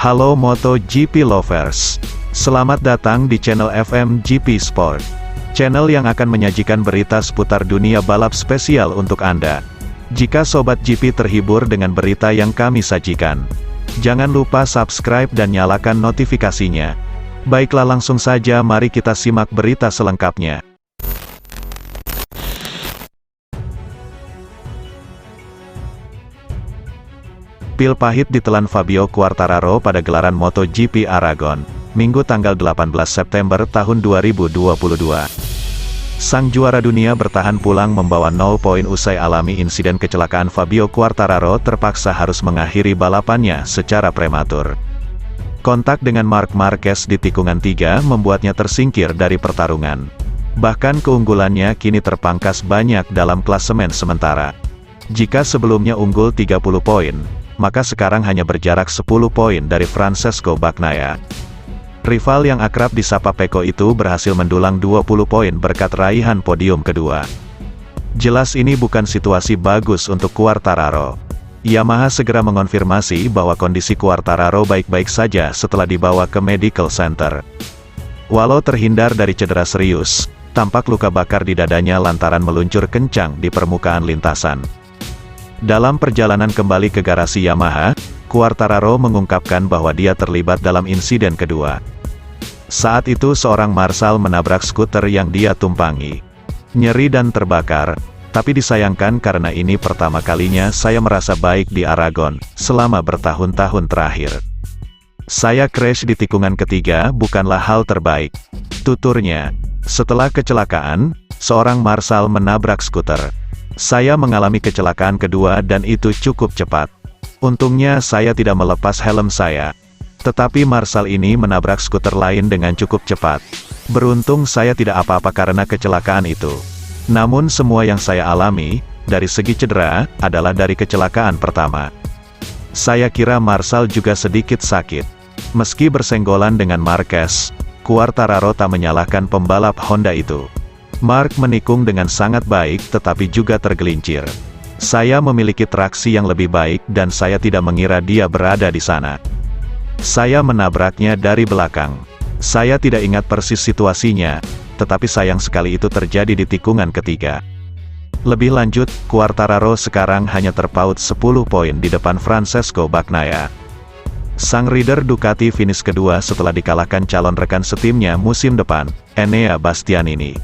Halo MotoGP lovers, selamat datang di channel FMGP Sport, channel yang akan menyajikan berita seputar dunia balap spesial untuk Anda. Jika Sobat GP terhibur dengan berita yang kami sajikan, jangan lupa subscribe dan nyalakan notifikasinya. Baiklah, langsung saja mari kita simak berita selengkapnya. Pil pahit ditelan Fabio Quartararo pada gelaran MotoGP Aragon, Minggu tanggal 18 September tahun 2022. Sang juara dunia bertahan pulang membawa 0 poin usai alami insiden kecelakaan. Fabio Quartararo terpaksa harus mengakhiri balapannya secara prematur. Kontak dengan Marc Marquez di tikungan 3 membuatnya tersingkir dari pertarungan. Bahkan keunggulannya kini terpangkas banyak dalam klasemen sementara. Jika sebelumnya unggul 30 poin, maka sekarang hanya berjarak 10 poin dari Francesco Bagnaia. Rival yang akrab disapa Pecco itu berhasil mendulang 20 poin berkat raihan podium kedua. Jelas ini bukan situasi bagus untuk Quartararo. Yamaha segera mengonfirmasi bahwa kondisi Quartararo baik-baik saja setelah dibawa ke medical center. Walau terhindar dari cedera serius, tampak luka bakar di dadanya lantaran meluncur kencang di permukaan lintasan. Dalam perjalanan kembali ke garasi Yamaha, Quartararo mengungkapkan bahwa dia terlibat dalam insiden kedua. Saat itu seorang marshal menabrak skuter yang dia tumpangi. Nyeri dan terbakar, tapi disayangkan karena ini pertama kalinya saya merasa baik di Aragon, selama bertahun-tahun terakhir. Saya crash di tikungan ketiga bukanlah hal terbaik, tuturnya. Setelah kecelakaan, seorang marshal menabrak skuter. Saya mengalami kecelakaan kedua dan itu cukup cepat. Untungnya saya tidak melepas helm saya. Tetapi marshal ini menabrak skuter lain dengan cukup cepat. Beruntung saya tidak apa-apa karena kecelakaan itu. Namun semua yang saya alami, dari segi cedera, adalah dari kecelakaan pertama. Saya kira marshal juga sedikit sakit. Meski bersenggolan dengan Marquez, Quartararo tak menyalahkan pembalap Honda itu. Marc menikung dengan sangat baik tetapi juga tergelincir. Saya memiliki traksi yang lebih baik dan saya tidak mengira dia berada di sana. Saya menabraknya dari belakang. Saya tidak ingat persis situasinya, tetapi sayang sekali itu terjadi di tikungan ketiga. Lebih lanjut, Quartararo sekarang hanya terpaut 10 poin di depan Francesco Bagnaia. Sang rider Ducati finish kedua setelah dikalahkan calon rekan setimnya musim depan, Enea Bastianini.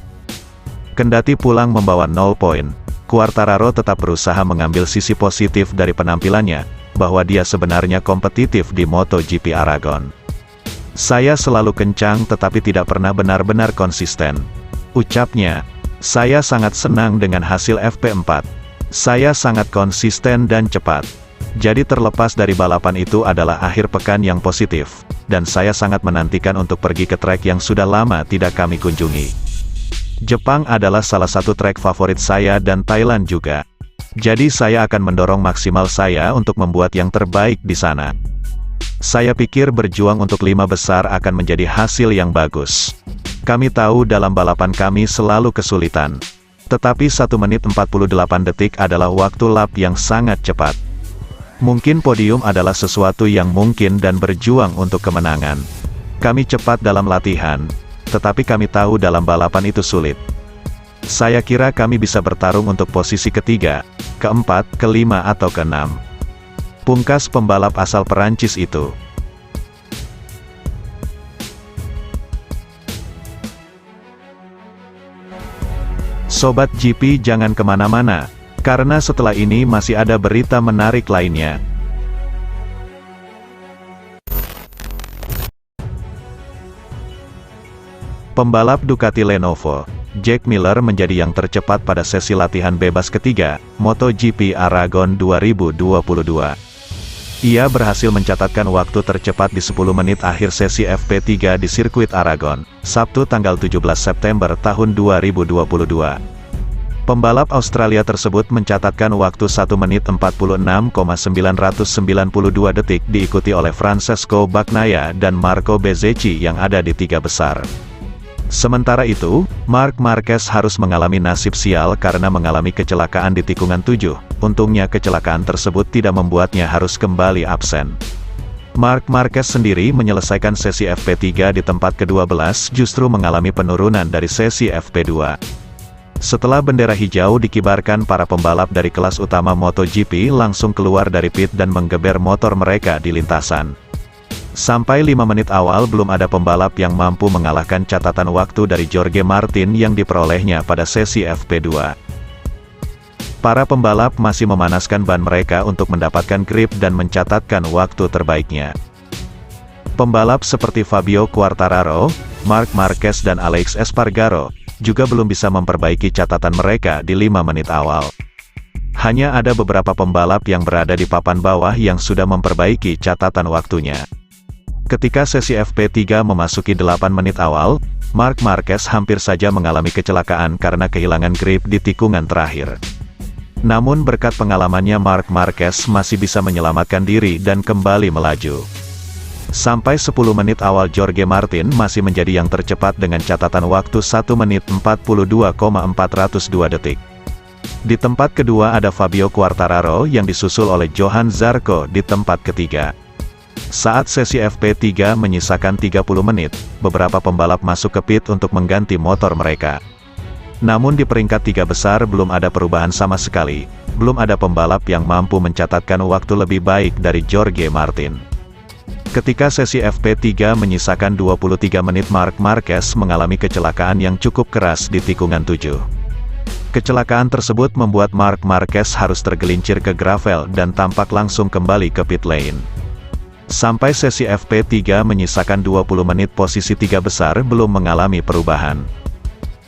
Kendati pulang membawa 0 poin, Quartararo tetap berusaha mengambil sisi positif dari penampilannya, bahwa dia sebenarnya kompetitif di MotoGP Aragon. Saya selalu kencang tetapi tidak pernah benar-benar konsisten, ucapnya. Saya sangat senang dengan hasil FP4. Saya sangat konsisten dan cepat. Jadi terlepas dari balapan itu adalah akhir pekan yang positif, dan saya sangat menantikan untuk pergi ke trek yang sudah lama tidak kami kunjungi. Jepang adalah salah satu trek favorit saya dan Thailand juga. Jadi saya akan mendorong maksimal saya untuk membuat yang terbaik di sana. Saya pikir berjuang untuk 5 besar akan menjadi hasil yang bagus. Kami tahu dalam balapan kami selalu kesulitan. Tetapi 1 menit 48 detik adalah waktu lap yang sangat cepat. Mungkin podium adalah sesuatu yang mungkin dan berjuang untuk kemenangan. Kami cepat dalam latihan, tetapi kami tahu dalam balapan itu sulit. Saya kira kami bisa bertarung untuk posisi ketiga, keempat, kelima atau keenam. Pungkas pembalap asal Perancis itu. Sobat GP jangan kemana-mana, karena setelah ini masih ada berita menarik lainnya. Pembalap Ducati Lenovo, Jack Miller menjadi yang tercepat pada sesi latihan bebas ketiga, MotoGP Aragon 2022. Ia berhasil mencatatkan waktu tercepat di 10 menit akhir sesi FP3 di sirkuit Aragon, Sabtu tanggal 17 September tahun 2022. Pembalap Australia tersebut mencatatkan waktu 1 menit 46,992 detik diikuti oleh Francesco Bagnaia dan Marco Bezzecchi yang ada di 3 besar. Sementara itu, Marc Marquez harus mengalami nasib sial karena mengalami kecelakaan di tikungan 7. Untungnya kecelakaan tersebut tidak membuatnya harus kembali absen. Marc Marquez sendiri menyelesaikan sesi FP3 di tempat ke-12 justru mengalami penurunan dari sesi FP2. Setelah bendera hijau dikibarkan, para pembalap dari kelas utama MotoGP langsung keluar dari pit dan menggeber motor mereka di lintasan. Sampai 5 menit awal belum ada pembalap yang mampu mengalahkan catatan waktu dari Jorge Martin yang diperolehnya pada sesi FP2. Para pembalap masih memanaskan ban mereka untuk mendapatkan grip dan mencatatkan waktu terbaiknya. Pembalap seperti Fabio Quartararo, Marc Marquez dan Alex Espargaro juga belum bisa memperbaiki catatan mereka di 5 menit awal. Hanya ada beberapa pembalap yang berada di papan bawah yang sudah memperbaiki catatan waktunya. Ketika sesi FP3 memasuki 8 menit awal, Marc Marquez hampir saja mengalami kecelakaan karena kehilangan grip di tikungan terakhir. Namun berkat pengalamannya Marc Marquez masih bisa menyelamatkan diri dan kembali melaju. Sampai 10 menit awal Jorge Martin masih menjadi yang tercepat dengan catatan waktu 1 menit 42,402 detik. Di tempat kedua ada Fabio Quartararo yang disusul oleh Johan Zarco di tempat ketiga. Saat sesi FP3 menyisakan 30 menit, beberapa pembalap masuk ke pit untuk mengganti motor mereka. Namun di peringkat 3 besar belum ada perubahan sama sekali, belum ada pembalap yang mampu mencatatkan waktu lebih baik dari Jorge Martin. Ketika sesi FP3 menyisakan 23 menit Marc Marquez mengalami kecelakaan yang cukup keras di tikungan 7. Kecelakaan tersebut membuat Marc Marquez harus tergelincir ke gravel dan tampak langsung kembali ke pit lane. Sampai sesi FP3 menyisakan 20 menit posisi 3 besar belum mengalami perubahan.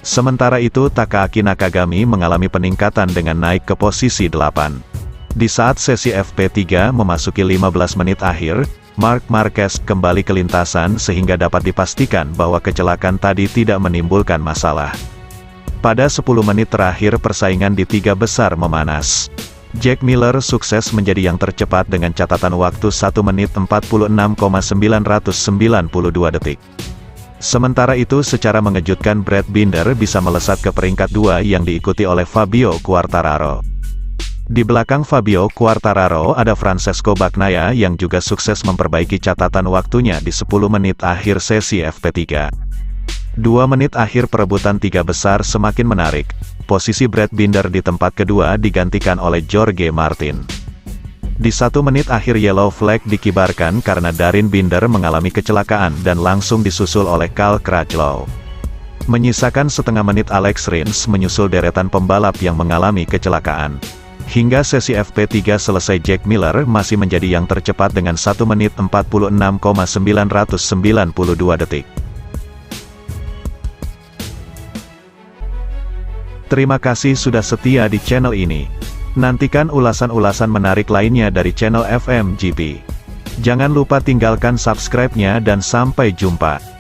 Sementara itu Takaaki Nakagami mengalami peningkatan dengan naik ke posisi 8. Di saat sesi FP3 memasuki 15 menit akhir, Marc Marquez kembali ke lintasan sehingga dapat dipastikan bahwa kecelakaan tadi tidak menimbulkan masalah. Pada 10 menit terakhir persaingan di 3 besar memanas. Jack Miller sukses menjadi yang tercepat dengan catatan waktu 1 menit 46,992 detik. Sementara itu secara mengejutkan Brad Binder bisa melesat ke peringkat 2 yang diikuti oleh Fabio Quartararo. Di belakang Fabio Quartararo ada Francesco Bagnaia yang juga sukses memperbaiki catatan waktunya di 10 menit akhir sesi FP3. 2 menit akhir perebutan 3 besar semakin menarik. Posisi Brad Binder di tempat kedua digantikan oleh Jorge Martin. Di 1 menit akhir yellow flag dikibarkan karena Daryn Binder mengalami kecelakaan dan langsung disusul oleh Cal Crutchlow. Menyisakan setengah menit Alex Rins menyusul deretan pembalap yang mengalami kecelakaan. Hingga sesi FP3 selesai Jack Miller masih menjadi yang tercepat dengan 1 menit 46,992 detik. Terima kasih sudah setia di channel ini. Nantikan ulasan-ulasan menarik lainnya dari channel FMGP. Jangan lupa tinggalkan subscribe-nya dan sampai jumpa.